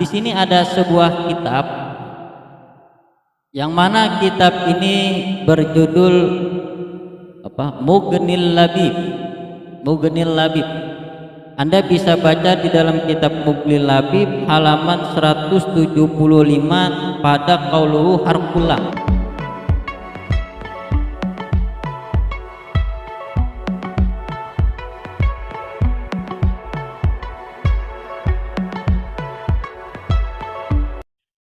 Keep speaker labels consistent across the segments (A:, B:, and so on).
A: di sini ada sebuah kitab yang mana kitab ini berjudul Mughnil Labib. Mughnil Labib. Anda bisa baca di dalam kitab Mughnil Labib halaman 175 pada qauluhu harfulah.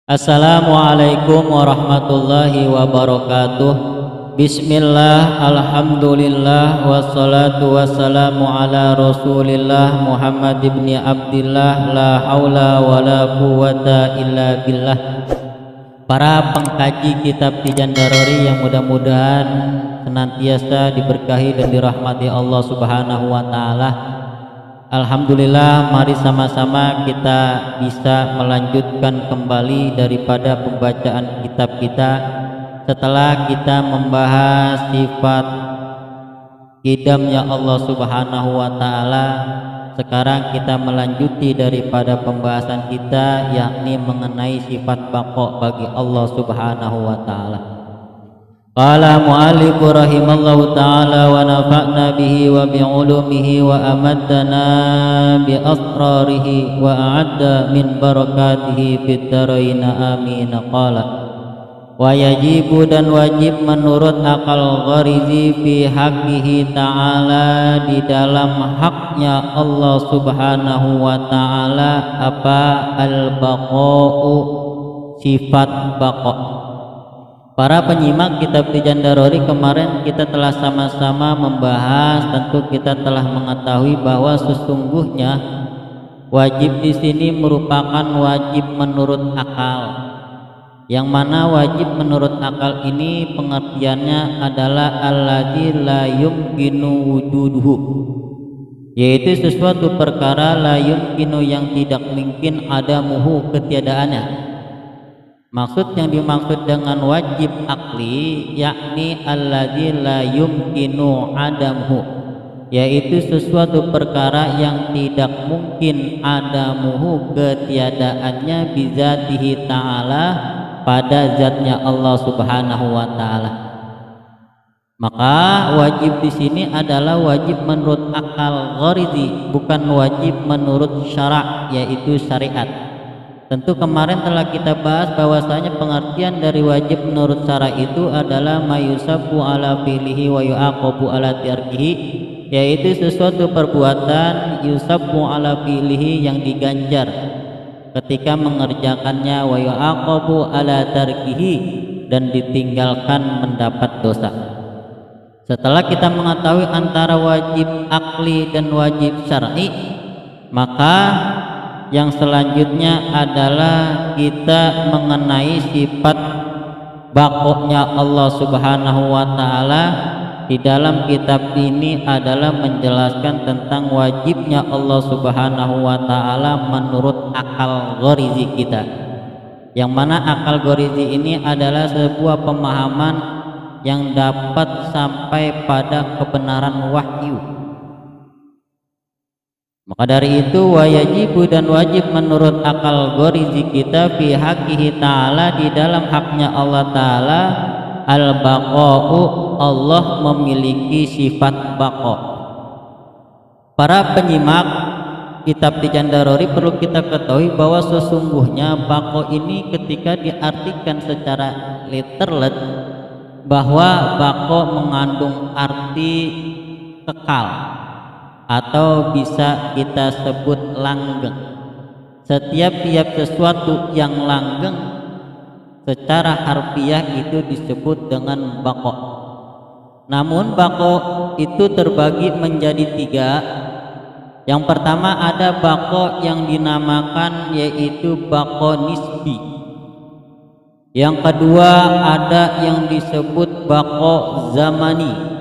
A: Assalamualaikum warahmatullahi wabarakatuh. Bismillah, alhamdulillah, wassalatu wassalamu ala rasulillah Muhammad ibn Abdillah, la haula wa la quwata illa billah. Para pengkaji kitab Tijan Darori yang mudah-mudahan senantiasa diberkahi dan dirahmati Allah Subhanahu wa Ta'ala. Alhamdulillah, mari sama-sama kita bisa melanjutkan kembali daripada pembacaan kitab kita. Setelah kita membahas sifat qidamnya Allah Subhanahu wa Ta'ala, sekarang kita melanjuti daripada pembahasan kita, yakni mengenai sifat baqa bagi Allah Subhanahu wa Ta'ala. Qala mu'allif rahimallahu ta'ala wa nafa'na bihi wa bi'ulumihi wa amaddana bi asrarihi wa a'adda min barakatihi fid dharain amin. Qala wa yajibu, dan wajib menurut akal gharizi fi haqqihi ta'ala, di dalam haknya Allah Subhanahu wa ta'ala, apa al-baqa'u, sifat baqa. Para penyimak kitab Tijan Darori, kemarin kita telah sama-sama membahas, tentu kita telah mengetahui bahwa sesungguhnya wajib di sini merupakan wajib menurut akal. Yang mana wajib menurut akal ini pengertiannya adalah alladzi la yumkinu wujuduhu, yaitu sesuatu perkara la yumkinu yang tidak mungkin adamuhu, ketiadaannya. Maksud yang dimaksud dengan wajib akli yakni alladzi la yumkinu adamuhu, yaitu sesuatu perkara yang tidak mungkin adamuhu, ketiadaannya, bizatihi ta'ala, pada zatnya Allah Subhanahu wa Ta'ala. Maka wajib di sini adalah wajib menurut akal gharizi, bukan wajib menurut syara', yaitu syariat. Tentu kemarin telah kita bahas bahwasanya pengertian dari wajib menurut syara' itu adalah mayusabu ala fi'lihi wa yu'aqabu ala tarkihi, yaitu sesuatu perbuatan yusabu ala fi'lihi yang diganjar ketika mengerjakannya, wa yu'aqabu ala tarkihi, dan ditinggalkan mendapat dosa. Setelah kita mengetahui antara wajib akli dan wajib syar'i, maka yang selanjutnya adalah kita mengenai sifat baqa'nya Allah Subhanahu wa Ta'ala. Di dalam kitab ini adalah menjelaskan tentang wajibnya Allah Subhanahu wa Ta'ala menurut akal gharizi kita, yang mana akal gharizi ini adalah sebuah pemahaman yang dapat sampai pada kebenaran wahyu. Maka dari itu wajibu, dan wajib menurut akal gharizi kita fi haqqihi ta'ala, di dalam haknya Allah Ta'ala, al-baqa'u, Allah memiliki sifat baqa. Para penyimak kitab Tijan Darori, perlu kita ketahui bahwa sesungguhnya baqa ini ketika diartikan secara literal, bahwa baqa mengandung arti kekal, atau bisa kita sebut langgeng. Setiap sesuatu yang langgeng secara harfiah itu disebut dengan baqa. Namun baqa itu terbagi menjadi tiga. Yang pertama ada baqa yang dinamakan yaitu baqa nisbi. Yang kedua ada yang disebut baqa zamani.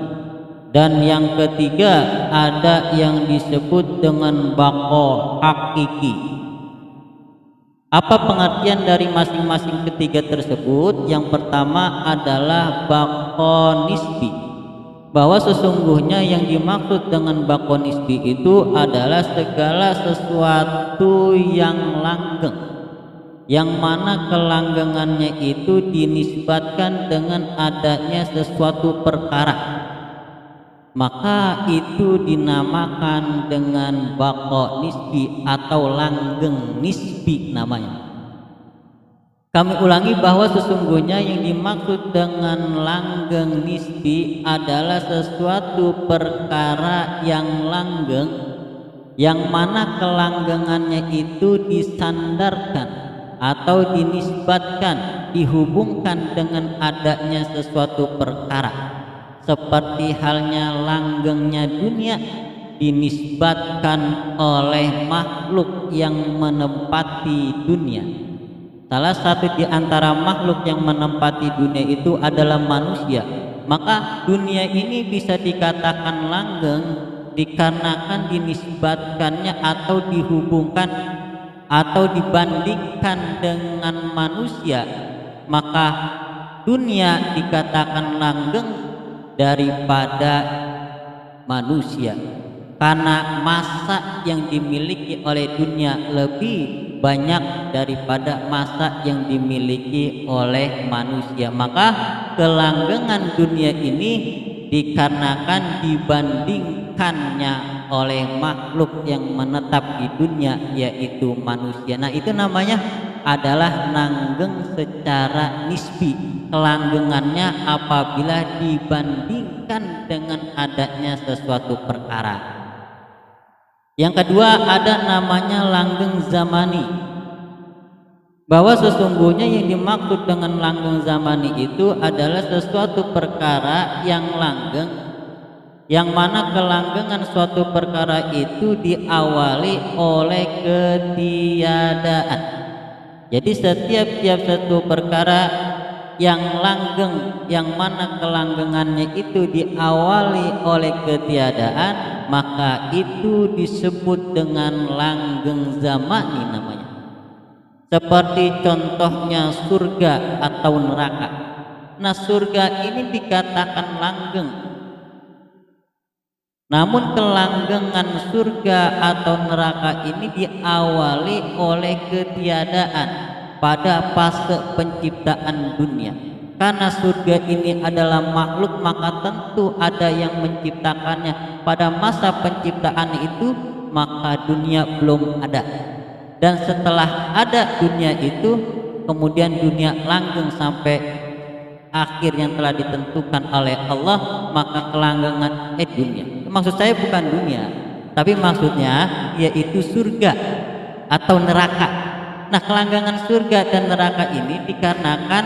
A: Dan yang ketiga ada yang disebut dengan baqa hakiki. Apa pengertian dari masing-masing ketiga tersebut? Yang pertama adalah baqa nisbi, bahwa sesungguhnya yang dimaksud dengan baqa nisbi itu adalah segala sesuatu yang langgeng, yang mana kelanggengannya itu dinisbatkan dengan adanya sesuatu perkara, maka itu dinamakan dengan baqa nisbi atau langgeng nisbi namanya. Kami ulangi bahwa sesungguhnya yang dimaksud dengan langgeng nisbi adalah sesuatu perkara yang langgeng, yang mana kelanggengannya itu disandarkan atau dinisbatkan, dihubungkan dengan adanya sesuatu perkara, seperti halnya langgengnya dunia dinisbatkan oleh makhluk yang menempati dunia. Salah satu di antara makhluk yang menempati dunia itu adalah manusia. Maka dunia ini bisa dikatakan langgeng dikarenakan dinisbatkannya atau dihubungkan atau dibandingkan dengan manusia. Maka dunia dikatakan langgeng daripada manusia, karena masa yang dimiliki oleh dunia lebih banyak daripada masa yang dimiliki oleh manusia. Maka kelanggengan dunia ini dikarenakan dibandingkannya oleh makhluk yang menetap di dunia, yaitu manusia. Nah, itu namanya adalah langgeng secara nisbi. Kelanggengannya apabila dibandingkan dengan adanya sesuatu perkara. Yang kedua ada namanya langgeng zamani, bahwa sesungguhnya yang dimaksud dengan langgeng zamani itu adalah sesuatu perkara yang langgeng, yang mana kelanggengan suatu perkara itu diawali oleh ketiadaan. Jadi setiap satu perkara yang langgeng, yang mana kelanggengannya itu diawali oleh ketiadaan, maka itu disebut dengan langgeng zamani namanya. Seperti contohnya surga atau neraka. Nah, surga ini dikatakan langgeng, namun kelanggengan surga atau neraka ini diawali oleh ketiadaan pada fase penciptaan dunia. Karena surga ini adalah makhluk, maka tentu ada yang menciptakannya. Pada masa penciptaan itu, maka dunia belum ada. Dan setelah ada dunia itu, kemudian dunia langgeng sampai akhir yang telah ditentukan oleh Allah, maka kelanggengan dunia. Maksud saya bukan dunia, tapi maksudnya yaitu surga atau neraka. Nah, kelanggengan surga dan neraka ini dikarenakan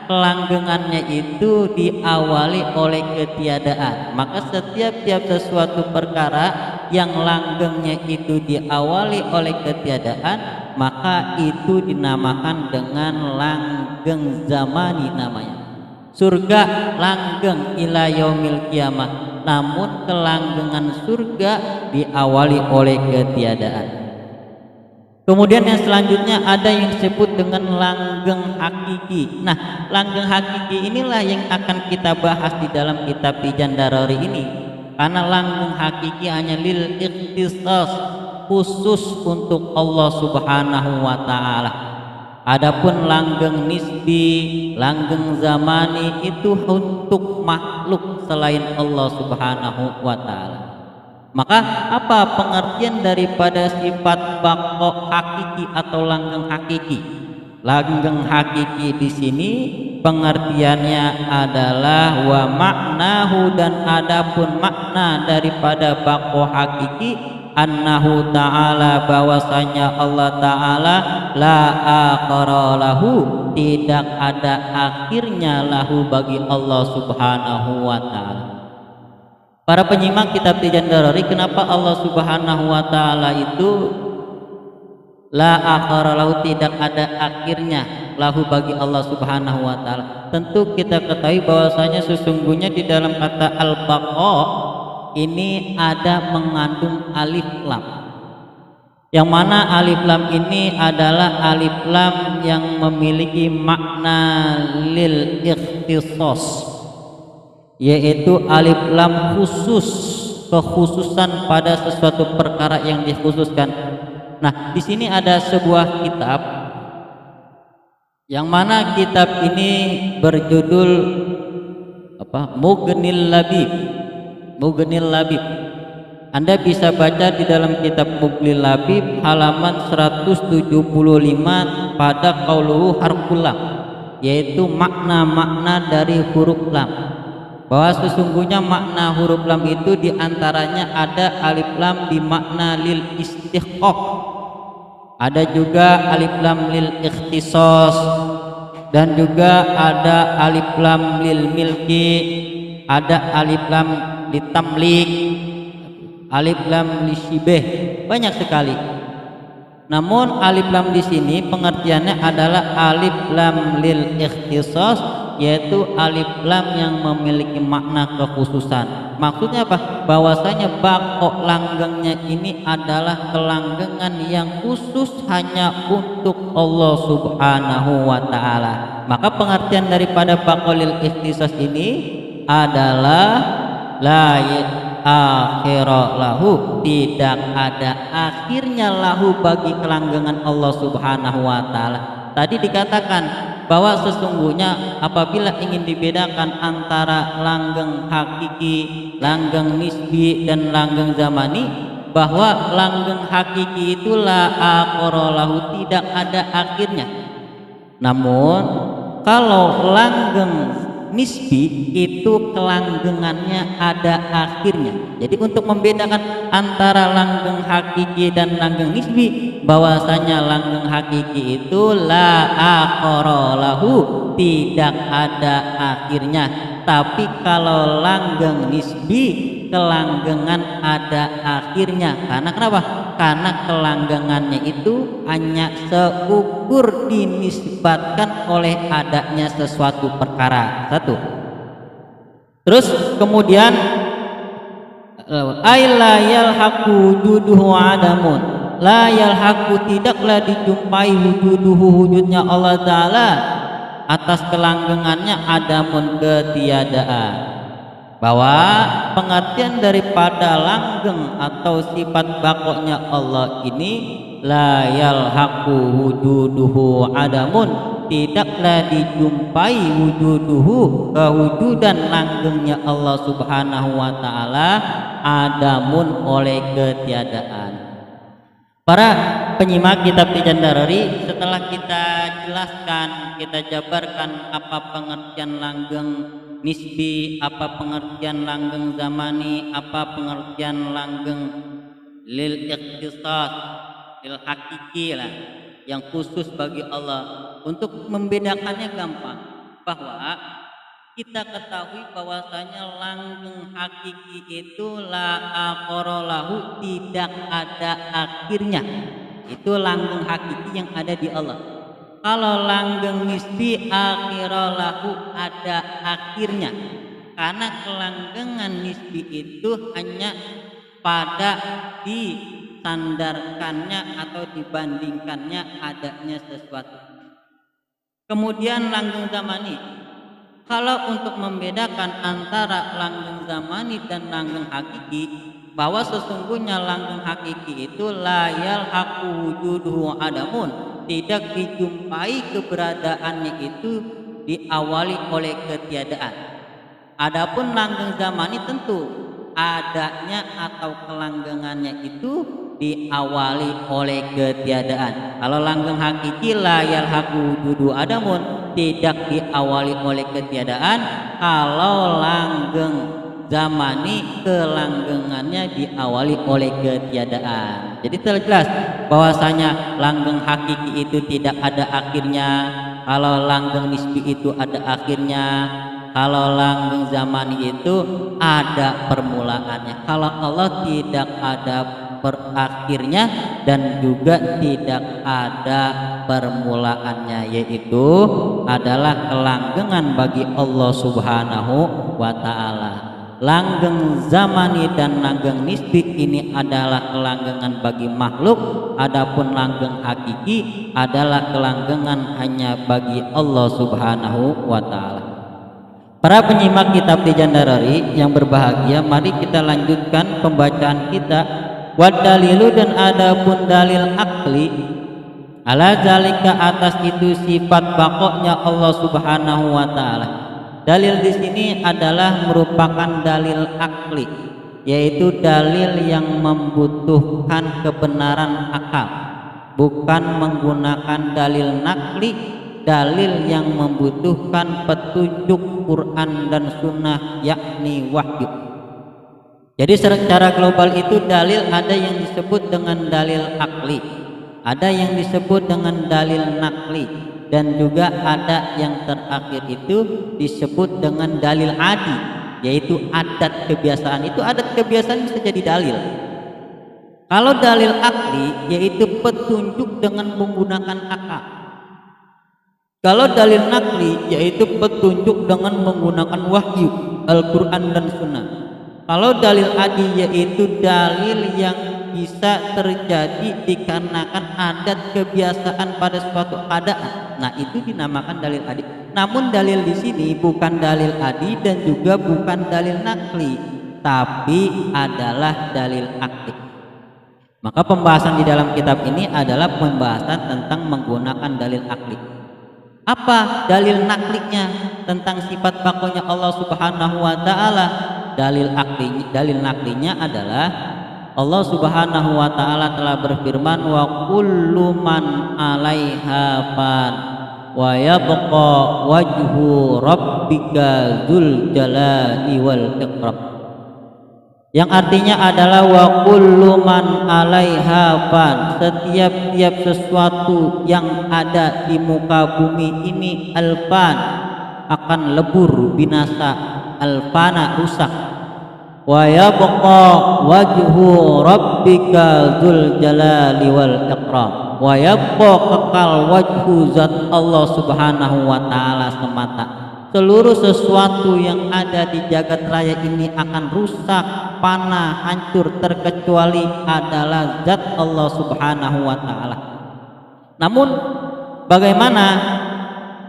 A: kelanggengannya itu diawali oleh ketiadaan. Maka setiap sesuatu perkara yang langgengnya itu diawali oleh ketiadaan, maka itu dinamakan dengan langgeng zamani namanya. Surga langgeng ila yaumil kiamah, namun kelanggengan surga diawali oleh ketiadaan. Kemudian yang selanjutnya ada yang disebut dengan langgeng hakiki. Nah, langgeng hakiki inilah yang akan kita bahas di dalam kitab Tijan Darari ini. Karena langgeng hakiki hanya lil ikhtisas, khusus untuk Allah Subhanahu wa taala. Adapun langgeng nisbi, langgeng zamani itu untuk makhluk selain Allah Subhanahu wa taala. Maka apa pengertian daripada sifat baqa hakiki atau langgeng hakiki? Langgeng hakiki di sini pengertiannya adalah wa maknahu, dan adapun makna daripada baqa hakiki annahu ta'ala, bahwasanya Allah ta'ala la akhara lahu, tidak ada akhirnya lahu bagi Allah Subhanahu wa ta'ala. Para penyimak kitab Tijan Darari, kenapa Allah Subhanahu wa ta'ala itu la akhara lahu, tidak ada akhirnya lahu bagi Allah Subhanahu wa ta'ala? Tentu kita ketahui bahwasanya sesungguhnya di dalam kata al-baqa ini ada mengandung alif lam, yang mana alif lam ini adalah alif lam yang memiliki makna lil ikhtisas, yaitu alif lam khusus, kekhususan pada sesuatu perkara yang dikhususkan. Nah, di sini ada sebuah kitab yang mana kitab ini berjudul Mughnil Labib. Mughnil Labib. Anda bisa baca di dalam kitab Mughnil Labib halaman 175 pada qauluhu harful lam, yaitu makna-makna dari huruf lam. Bahwa sesungguhnya makna huruf lam itu diantaranya ada alif lam di makna lil istighqaq, ada juga alif lam lil ikhtisas, dan juga ada alif lam lil milki, ada alif lam litamlik, alif lam lisibeh, banyak sekali. Namun alif lam di sini pengertiannya adalah alif lam lil ikhtisas, yaitu alif lam yang memiliki makna kekhususan. Maksudnya apa? Bahwasanya bako langgengnya ini adalah kelanggengan yang khusus hanya untuk Allah Subhanahu wa ta'ala. Maka pengertian daripada bako lil ikhtisas ini adalah la akhira lahu, tidak ada akhirnya lahu bagi kelanggengan Allah Subhanahu wa ta'ala. Tadi dikatakan bahwa sesungguhnya apabila ingin dibedakan antara langgeng hakiki, langgeng nisbi, dan langgeng zamani, bahwa langgeng hakiki itu la akhira lahu, tidak ada akhirnya. Namun kalau langgeng nisbi itu kelanggengannya ada akhirnya. Jadi untuk membedakan antara langgeng hakiki dan langgeng nisbi, bahwasanya langgeng hakiki itu la akhara lahu, tidak ada akhirnya. Tapi kalau langgeng nisbi, kelanggengan ada akhirnya. Karena kenapa? Karena kelanggengannya itu hanya seukur dinisbatkan oleh adanya sesuatu perkara. Satu. Terus kemudian la yalhaqu wujuduhu adamun, la yalhaqu, tidaklah dijumpai wujuduhu, wujudnya Allah Ta'ala, atas kelanggengannya adamun, ketiadaan. Bahwa pengertian daripada langgeng atau sifat bakoknya Allah ini la yalhaqu wujuduhu adamun, tidaklah dijumpai wujuduhu, kewujudan langgengnya Allah Subhanahu wa ta'ala, adamun, oleh ketiadaan. Para penyimak kitab Tijandarari, setelah kita jelaskan, kita jabarkan apa pengertian langgeng nisbi, apa pengertian langgeng zamani, apa pengertian langgeng lil ikhtisas, lil hakiki lah, yang khusus bagi Allah. Untuk membedakannya gampang, bahwa kita ketahui bahwasanya langgeng hakiki itu la akhara lahu, tidak ada akhirnya. Itu langgeng hakiki yang ada di Allah. Kalau langgeng nisbi akhira lahu, ada akhirnya. Karena kelanggengan nisbi itu hanya pada disandarkannya atau dibandingkannya adanya sesuatu. Kemudian langgeng zamani, kalau untuk membedakan antara langgeng zamani dan langgeng hakiki, bahwa sesungguhnya langgeng hakiki itu la yalhaqu wujuduhu adamun, tidak dijumpai keberadaannya itu diawali oleh ketiadaan. Adapun langgeng zamani tentu adanya atau kelanggengannya itu diawali oleh ketiadaan. Kalau langgeng hakiki la yalhaqu wujuduhu adamun, tidak diawali oleh ketiadaan. Kalau langgeng zamani, kelanggengannya diawali oleh ketiadaan. Jadi jelas bahwasanya langgeng hakiki itu tidak ada akhirnya. Kalau langgeng nisbi itu ada akhirnya. Kalau langgeng zamani itu ada permulaannya. Kalau Allah tidak ada berakhirnya dan juga tidak ada permulaannya, yaitu adalah kelanggengan bagi Allah Subhanahu wa ta'ala. Langgeng zamani dan langgeng nisbi ini adalah kelanggengan bagi makhluk, adapun langgeng hakiki adalah kelanggengan hanya bagi Allah Subhanahu wa ta'ala. Para penyimak kitab Tijandarari yang berbahagia, mari kita lanjutkan pembacaan kita. Wad dalilu, dan adapun dalil akli, Ala zalika, atas itu sifat baqanya Allah Subhanahu wa taala. Dalil di sini adalah merupakan dalil akli, yaitu dalil yang membutuhkan kebenaran akal, bukan menggunakan dalil nakli, dalil yang membutuhkan petunjuk Quran dan sunnah, yakni wahyu. Jadi secara global itu dalil ada yang disebut dengan dalil akli, ada yang disebut dengan dalil nakli, dan juga ada yang terakhir itu disebut dengan dalil adi, yaitu adat kebiasaan. Itu adat kebiasaan bisa jadi dalil. Kalau dalil akli yaitu petunjuk dengan menggunakan akal. Kalau dalil nakli yaitu petunjuk dengan menggunakan wahyu, Al-Quran dan Sunnah. Kalau dalil adi yaitu dalil yang bisa terjadi dikarenakan adat kebiasaan pada suatu keadaan. Nah, itu dinamakan dalil adi. Namun dalil di sini bukan dalil adi dan juga bukan dalil nakli, tapi adalah dalil akli. Maka pembahasan di dalam kitab ini adalah pembahasan tentang menggunakan dalil akli. Apa dalil naklinya tentang sifat baqanya Allah Subhanahu wa taala? Dalil naklinya adalah Allah Subhanahu wa taala telah berfirman, wa kullu man 'alaiha fan wa yabqa wajhu rabbika dzul jalali wal ikram. Yang artinya adalah wa kullu man 'alaiha fan, setiap sesuatu yang ada di muka bumi ini alfan, akan lebur, binasa, alfana, rusak. Wa yabqa wajhu rabbika dzul jalali wal ikram. Wa yabqa, kekal, wajhu, zat Allah Subhanahu wa taala semata. Seluruh sesuatu yang ada di jagat raya ini akan rusak, panah, hancur, terkecuali adalah zat Allah Subhanahu wa taala. Namun bagaimana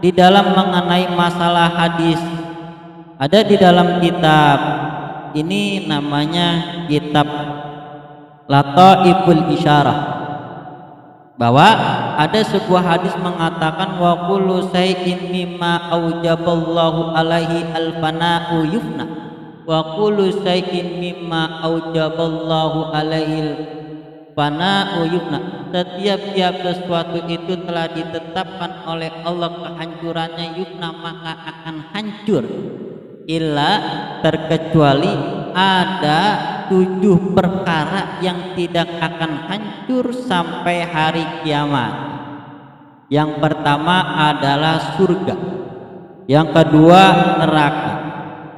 A: di dalam mengenai masalah hadis? Ada di dalam kitab ini namanya kitab Lataiful Isyarah, bahwa ada sebuah hadis mengatakan wa kullu shay'in mimma aujaballahu alaihi alfana'u yufna wa kullu shay'in mimma aujaballahu alaihi alfana'u yufna. Setiap sesuatu itu telah ditetapkan oleh Allah kehancurannya, yufna, maka akan hancur. Illa, terkecuali ada 7 perkara yang tidak akan hancur sampai hari kiamat. Yang pertama adalah surga, yang kedua neraka,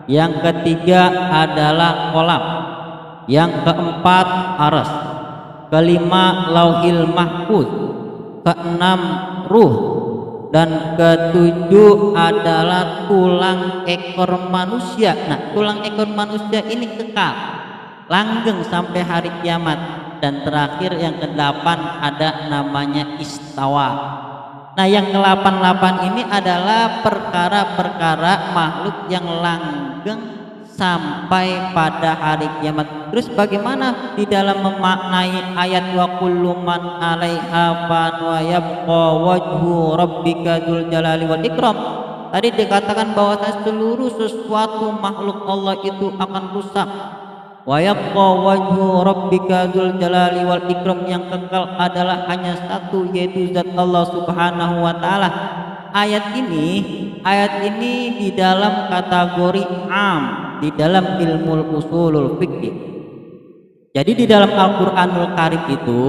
A: yang ketiga adalah kolam, yang keempat aras, kelima lauhil mahfuz, keenam ruh, dan ketujuh adalah tulang ekor manusia. Nah, tulang ekor manusia ini kekal, langgeng sampai hari kiamat. Dan terakhir yang kedelapan ada namanya istawa. Nah, yang ke-8 ini adalah perkara-perkara makhluk yang langgeng sampai pada hari kiamat. Terus bagaimana di dalam memaknai ayat wa kullu man 'alaiha fan wa yabqa wajhu rabbika dzul jalali wal ikram? Tadi dikatakan bahwa seluruh sesuatu makhluk Allah itu akan rusak. Wa yabqa wajhu rabbika dzul jalali wal ikram, yang kekal adalah hanya satu, yaitu zat Allah Subhanahu wa taala. Ayat ini di dalam kategori am di dalam ilmu usulul fikih. Jadi di dalam Al-Qur'anul Karim itu,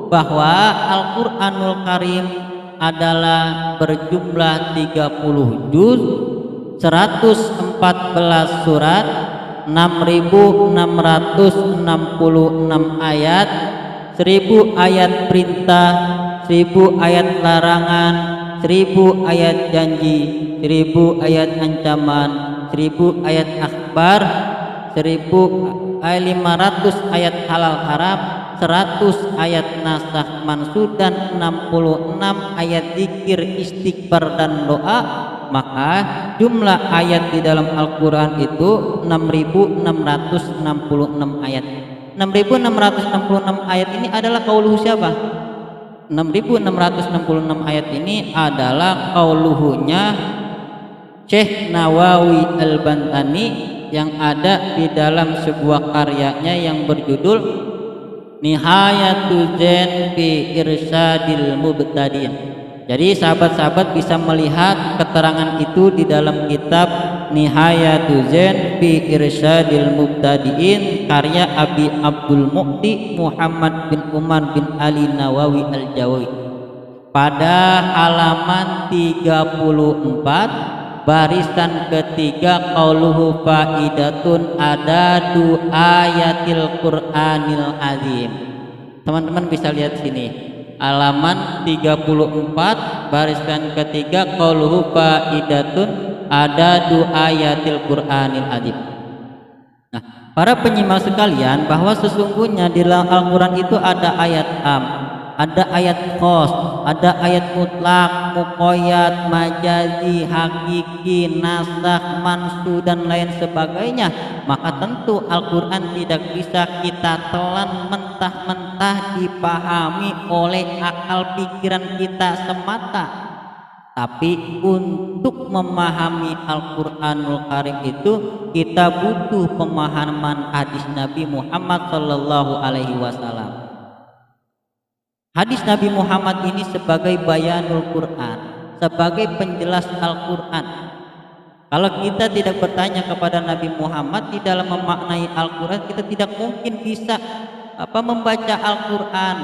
A: bahwa Al-Qur'anul Karim adalah berjumlah 30 juz, 114 surat, 6.666 ayat, 1000 ayat perintah, 1000 ayat larangan, 1000 ayat janji, 1000 ayat ancaman, 1000 ayat akhbar, 500 ayat halal haram, 100 ayat nasakh mansukh, dan 66 ayat zikir, istighfar dan doa. Maka jumlah ayat di dalam Al-Quran itu 6.666 ayat. 6.666 ayat ini adalah qauluhu siapa? 6666 ayat ini adalah qauluhunya Syekh Nawawi Al-Bantani yang ada di dalam sebuah karyanya yang berjudul Nihayatul Zain fi Irsyadil Mubtadiin. Jadi sahabat-sahabat bisa melihat keterangan itu di dalam kitab Nihayatul Zain fi Irsyadil Mubtadiin karya Abi Abdul Mu'ti Muhammad bin Umar bin Ali Nawawi Al-Jawawi pada halaman 34 barisan ketiga qauluhu faidatun adadu ayatil Qur'anil azim. Teman-teman bisa lihat sini halaman 34 barisan ketiga qauluhu faidatun adadu ayatil Qur'anil azim. Nah, para penyimak sekalian, bahwa sesungguhnya di dalam Al-Qur'an itu ada ayat am, ada ayat khos, ada ayat mutlak, muqayyad, majazi, hakiki, nasakh, mansu dan lain sebagainya. Maka tentu Al-Qur'an tidak bisa kita telan mentah-mentah dipahami oleh akal pikiran kita semata. Tapi untuk memahami Al-Qur'anul Karim itu kita butuh pemahaman hadis Nabi Muhammad sallallahu alaihi wasallam. Hadis Nabi Muhammad ini sebagai bayanul Quran, sebagai penjelas Al-Quran. Kalau kita tidak bertanya kepada Nabi Muhammad di dalam memaknai Al-Quran, kita tidak mungkin bisa membaca Al-Quran.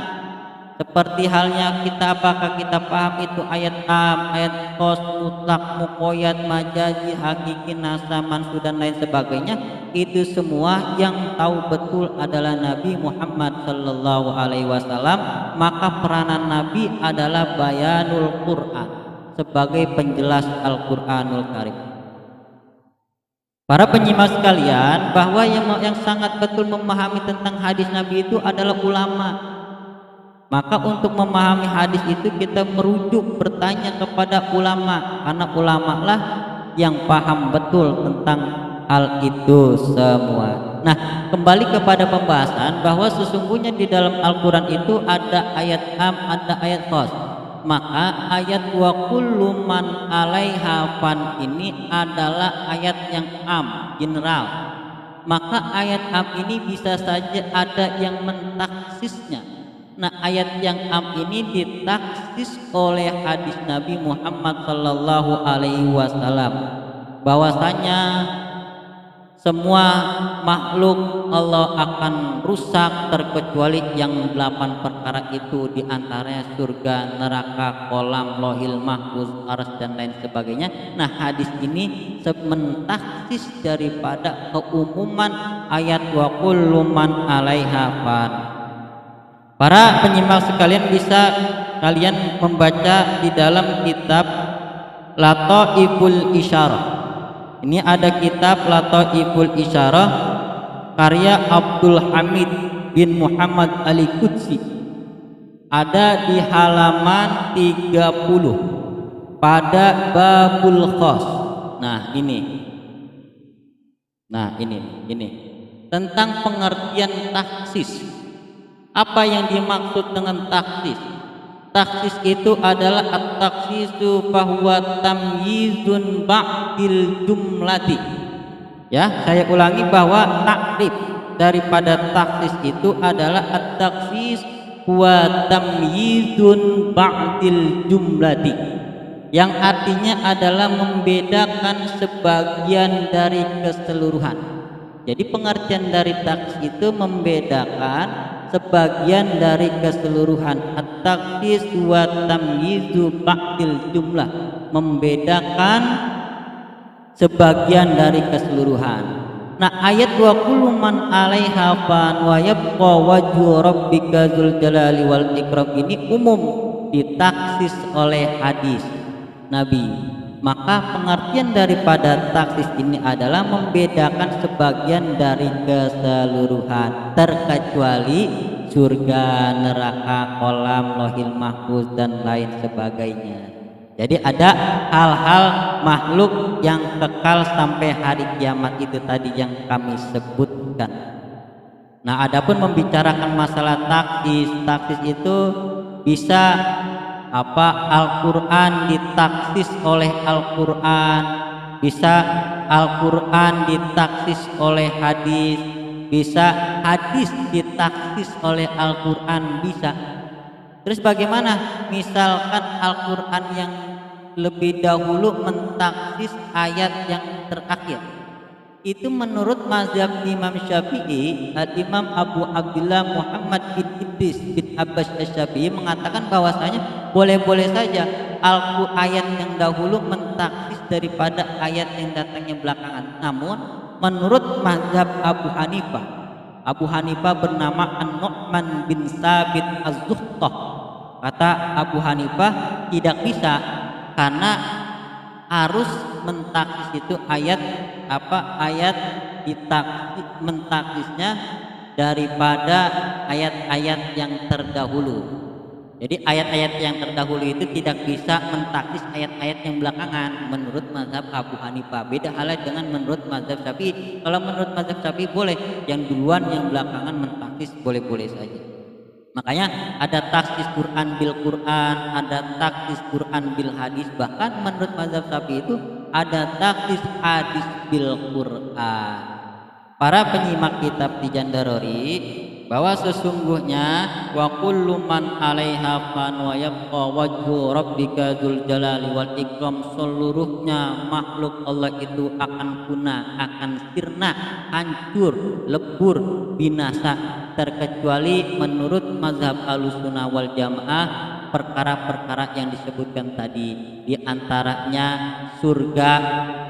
A: Seperti halnya kita, apakah kita paham itu ayat am, ayat khos, mutlak, muqayyad, majazi, hakiki, nasa, mansu dan lain sebagainya. Itu semua yang tahu betul adalah Nabi Muhammad sallallahu alaihi wasallam. Maka peranan Nabi adalah bayanul Quran, sebagai penjelas Al-Quranul Karim. Para penyimak sekalian, bahwa yang sangat betul memahami tentang hadis Nabi itu adalah ulama. Maka untuk memahami hadis itu kita merujuk bertanya kepada ulama, karena ulama lah yang paham betul tentang hal itu semua. Nah, kembali kepada pembahasan bahwa sesungguhnya di dalam Al-Quran itu ada ayat am, ada ayat khos. Maka ayat wa kullu man 'alaiha fan ini adalah ayat yang am, general. Maka ayat am ini bisa saja ada yang mentaksisnya. Nah, ayat yang am ini ditaksis oleh hadis Nabi Muhammad sallallahu alaihi wasallam, bahwasanya semua makhluk Allah akan rusak terkecuali yang 8 perkara itu, diantaranya surga, neraka, kolam, lohil mahfuz, arsy dan lain sebagainya. Nah, hadis ini mentaksis daripada keumuman ayat wa kullu man 'alaiha fan. Para penyimak sekalian bisa kalian membaca di dalam kitab Lataiful Isyarah. Ini ada kitab Lataiful Isyarah karya Abdul Hamid bin Muhammad Al-Qudsi. Ada di halaman 30 pada babul khos. Nah, ini tentang pengertian taksis. Apa yang dimaksud dengan taksis? Taksis itu adalah at-taksisu fahuwa tamyizun ba'dil jumlati. Ya, saya ulangi bahwa takrif daripada taksis itu adalah at-taksis wa tamyizun ba'dil jumlati, yang artinya adalah membedakan sebagian dari keseluruhan. Jadi pengertian dari taksis itu membedakan sebagian dari keseluruhan. At-taksis wa tamyizu ba'dil jumlah, membedakan sebagian dari keseluruhan. Nah, ayat wa kullu man 'alaiha fan wa yabqa wajhu rabbika dzul jalali wal ikram ini umum ditaksis oleh hadis Nabi. Maka pengertian daripada taksis ini adalah membedakan sebagian dari keseluruhan, terkecuali surga, neraka, kolam, lohil mahfuz dan lain sebagainya. Jadi ada hal-hal makhluk yang kekal sampai hari kiamat itu tadi yang kami sebutkan. Nah, adapun membicarakan masalah taksis itu bisa Al-Quran ditaksis oleh Al-Quran, bisa Al-Quran ditaksis oleh hadis, bisa hadis ditaksis oleh Al-Quran, bisa. Terus bagaimana misalkan Al-Quran yang lebih dahulu mentaksis ayat yang terakhir? Itu menurut mazhab Imam Syafi'i, Imam Abu Abdullah Muhammad bin Idris bin Abbas Asy-Syafi'i mengatakan bahwasanya boleh-boleh saja ayat yang dahulu mentaksis daripada ayat yang datangnya belakangan. Namun menurut mazhab Abu Hanifah bernama An-Nu'man bin Sabit Az-Zuhtah, kata Abu Hanifah tidak bisa, karena harus mentaksis itu ayat mentaktisnya daripada ayat-ayat yang terdahulu. Jadi ayat-ayat yang terdahulu itu tidak bisa mentaksis ayat-ayat yang belakangan menurut mazhab Abu Hanifah. Beda halnya dengan menurut mazhab Syafi'i. Kalau menurut mazhab Syafi'i boleh, yang duluan yang belakangan mentaksis boleh-boleh saja. Makanya ada taksis Quran bil Quran, ada taksis Quran bil hadis, bahkan menurut mazhab Syafi'i itu ada taksis hadis bil Quran. Para penyimak kitab Tijan Darori, bahwa sesungguhnya wa kullu man 'alaiha fan wa yabqa wajhu rabbika dzul jalali wal ikram, seluruhnya makhluk Allah itu akan punah, akan sirna, hancur, lebur, binasa, terkecuali menurut mazhab Ahlussunnah wal Jamaah perkara-perkara yang disebutkan tadi, di antaranya surga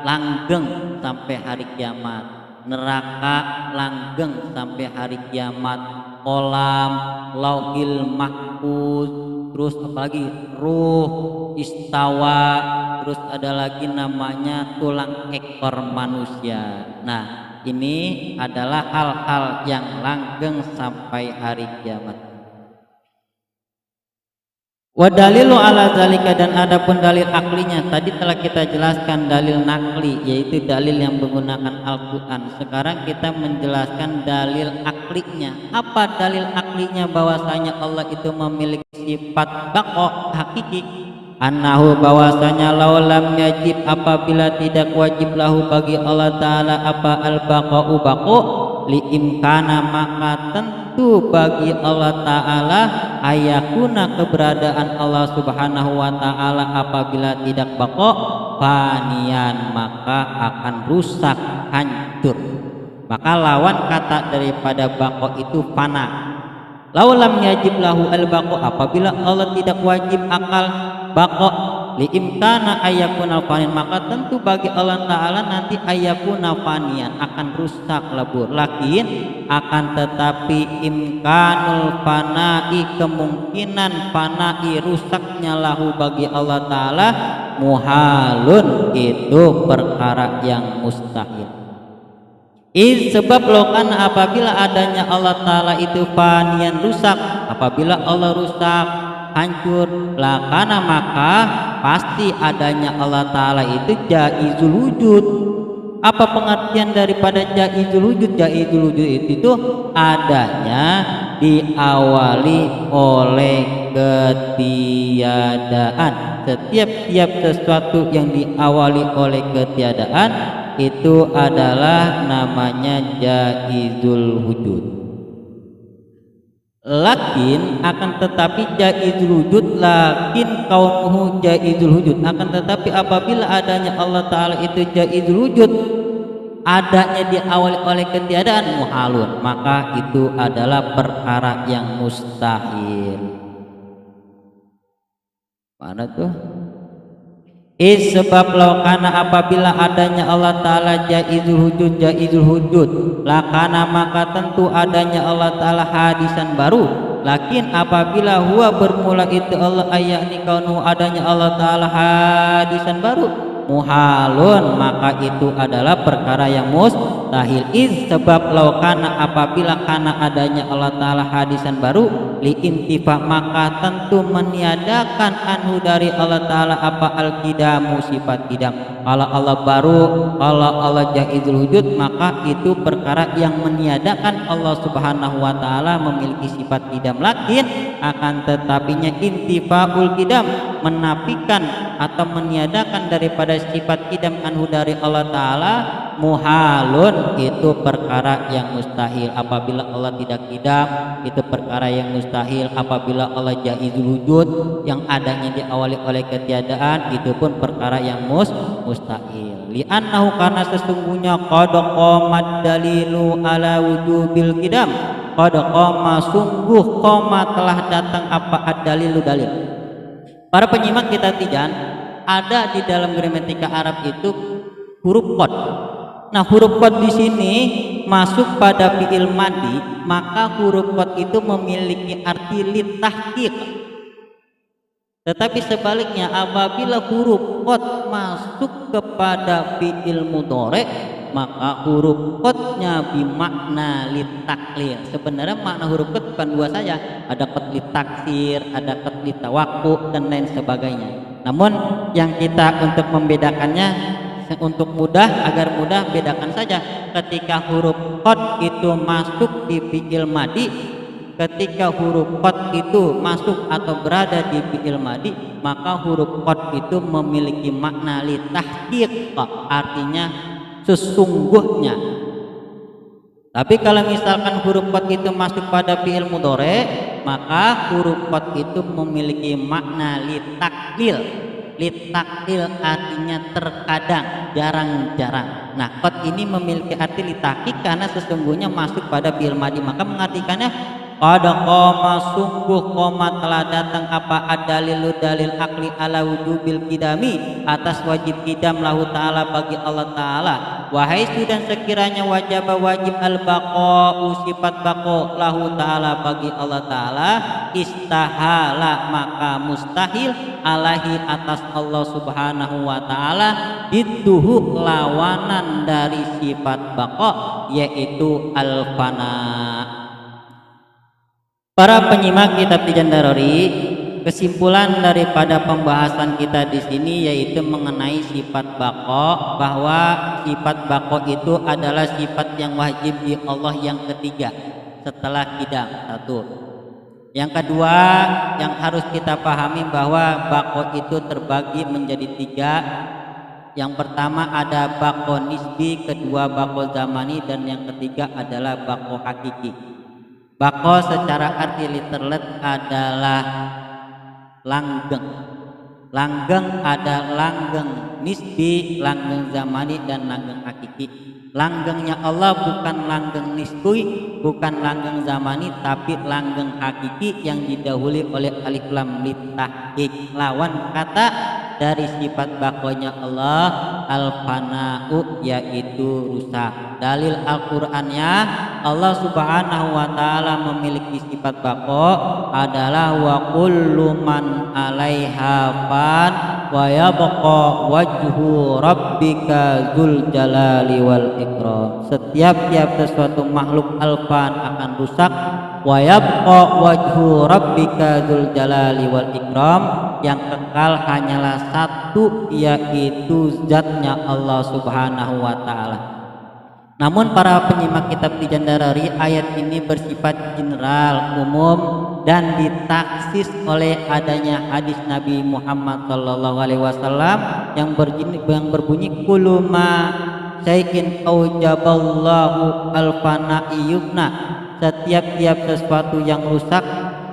A: langgeng sampai hari kiamat, neraka langgeng sampai hari kiamat, kolam, lauhil mahfuz, terus apalagi ruh, istawa, terus ada lagi namanya tulang ekor manusia. Nah, ini adalah hal-hal yang langgeng sampai hari kiamat. Wa dalilu ala zalika, dan adapun dalil aklinya tadi telah kita jelaskan dalil nakli, yaitu dalil yang menggunakan Al-Quran. Sekarang kita menjelaskan dalil aklinya. Apa dalil aklinya? Bahwasanya Allah itu memiliki sifat baqa hakiki. Annahu, bahwasanya laulam yajib, apabila tidak wajib lahu bagi Allah Ta'ala apa al-baqa'u baqo, liimkana, maka tentu bagi Allah Ta'ala ayakuna, keberadaan Allah Subhanahu wa Ta'ala apabila tidak baqo, fanian, maka akan rusak, hancur. Maka lawan kata daripada baqo itu fana. Laulam yajib lahu al-baqo, apabila Allah tidak wajib akal baqo, liimkana ayakuna fanian, maka tentu bagi Allah Ta'ala nanti ayakuna fanian, akan rusak, lebur. Lakin akan tetapi imkanul fanai, kemungkinan fanai rusaknya lahu bagi Allah Ta'ala muhalun, itu perkara yang mustahil. Sebab lokan, apabila adanya Allah Ta'ala itu fanian, rusak, apabila Allah rusak, hancur, lakana, maka pasti adanya Allah Ta'ala itu jaizul wujud. Apa pengertian daripada jaizul wujud? Jaizul wujud itu adanya diawali oleh ketiadaan. Setiap sesuatu yang diawali oleh ketiadaan itu adalah namanya jaizul wujud. Lakin akan tetapi jaizul wujud, lakin kaunuhu jaizul wujud, akan tetapi apabila adanya Allah Ta'ala itu jaizul wujud, adanya diawali oleh ketiadaan, muhalun, maka itu adalah perkara yang mustahil. Mana tuh? Sebab lakana, apabila adanya Allah Ta'ala jaizul wujud, lakana, maka tentu adanya Allah Ta'ala hadisan baru. Lakin apabila huwa bermula itu Allah, ayakni kaunu, adanya Allah Ta'ala hadisan baru, muhalun, maka itu adalah perkara yang mustahil. mustahil. Sebab laukana apabila karena adanya Allah Ta'ala hadisan baru liintifa maka tentu meniadakan anhu dari Allah Ta'ala apa al-qidamu sifat qidam. Kalau Allah baru, kalau Allah jaizul wujud, maka itu perkara yang meniadakan Allah Subhanahu wa Ta'ala memiliki sifat qidam. Lakin akan tetapinya intifaul qidam, menafikan atau meniadakan daripada sifat qidam anhu dari Allah Ta'ala, muhalun, itu perkara yang mustahil. Apabila Allah tidak qidam, itu perkara yang mustahil. Apabila Allah jaizul wujud, yang adanya diawali oleh ketiadaan, itu pun perkara yang mustahil. Li'annahu, karena sesungguhnya qad qamat dalilu ala wujubil qidam, qad qama, sungguh qama telah datang apa ad-dalilu dalil. Para penyimak kita tijan, ada di dalam gramatika Arab itu huruf qad. Nah, huruf qad di sini masuk pada fi'il madi, maka huruf qad itu memiliki arti litahqiq. Tetapi sebaliknya, apabila huruf qad masuk kepada fi'il mudhari, maka huruf qadnya bimakna litaklil. Sebenarnya makna huruf qad bukan dua saja, ada qad litaksir, ada qad litawaqu, dan lain sebagainya. Namun yang kita untuk membedakannya, untuk mudah, agar mudah, bedakan saja. Ketika huruf qad itu masuk di fi'il madi, ketika huruf qad itu masuk atau berada di fi'il madi, maka huruf qad itu memiliki makna litahqiq, artinya sesungguhnya. Tapi kalau misalkan huruf qad itu masuk pada fi'il mudhari, maka huruf qad itu memiliki makna litaklil. Litaklil artinya terkadang, jarang-jarang. Nah, qad ini memiliki arti litahqiq karena sesungguhnya masuk pada fi'il madi, maka mengartikannya qad qama, sungguh qama telah datang apa ad-dalilu dalil akli ala wujubil qidami, atas wajib qidam lahu ta'ala bagi Allah Ta'ala. Wahai dan sekiranya wajib al-baqa'u, sifat baqa lahu ta'ala bagi Allah Ta'ala, istahala maka mustahil alaihi atas Allah Subhanahu wa Ta'ala, didduhu lawanan dari sifat baqa, yaitu al-fana. Para penyimak kitab Tijan Darori, kesimpulan daripada pembahasan kita di sini yaitu mengenai sifat baqa, bahwa sifat baqa itu adalah sifat yang wajib di Allah yang ketiga setelah qidam. Satu. Yang kedua yang harus kita pahami bahwa baqa itu terbagi menjadi tiga. Yang pertama ada baqa nisbi, kedua baqa zamani, dan yang ketiga adalah baqa hakiki. Baqa secara arti literal adalah langgeng. Langgeng ada langgeng nisbi, langgeng zamani, dan langgeng hakiki. Langgengnya Allah bukan langgeng nisbi, bukan langgeng zamani, tapi langgeng hakiki yang didahului oleh alif lam litahqiq, lawan kata dari sifat baqonya Allah, al-fana'u, yaitu rusak. Dalil Al-Qur'annya, Allah Subhanahu wa Ta'ala memiliki sifat baqa adalah wa kullu man 'alaiha fan wa yabqa wajhu rabbika dzul jalali wal ikram. Setiap sesuatu makhluk al-fan akan rusak, wa yabqa wajhu rabbika dzul jalali wal ikram, yang kekal hanyalah satu, yaitu zatnya Allah Subhanahu wa Ta'ala. Namun para penyimak kitab Tijan Darori, ayat ini bersifat general, umum, dan ditaksis oleh adanya hadis Nabi Muhammad SAW yang berbunyi kuluma syai'in aujaballahu al-fana'i yubna. Setiap sesuatu yang rusak,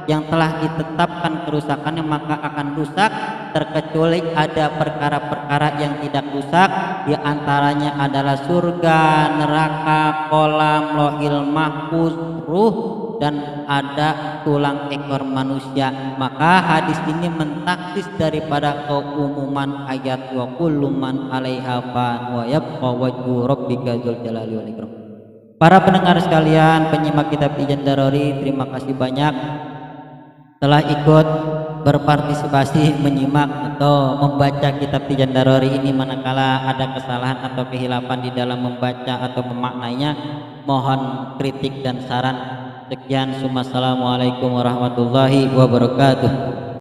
A: yang telah ditetapkan kerusakannya maka akan rusak, terkecuali ada perkara-perkara yang tidak rusak, diantaranya adalah surga, neraka, kolam, lohil mahfuz, ruh, dan ada tulang ekor manusia. Maka hadis ini mentaksis daripada keumuman ayat wa kullu man 'alaiha fan wa yabqa wajhu rabbika dzul jalali wal ikram. Para pendengar sekalian, penyimak kitab Tijan Darori, terima kasih banyak telah ikut berpartisipasi menyimak atau membaca kitab Tijan Darori ini. Manakala ada kesalahan atau kehilapan di dalam membaca atau memaknainya, mohon kritik dan saran. Sekian, assalamualaikum warahmatullahi wabarakatuh.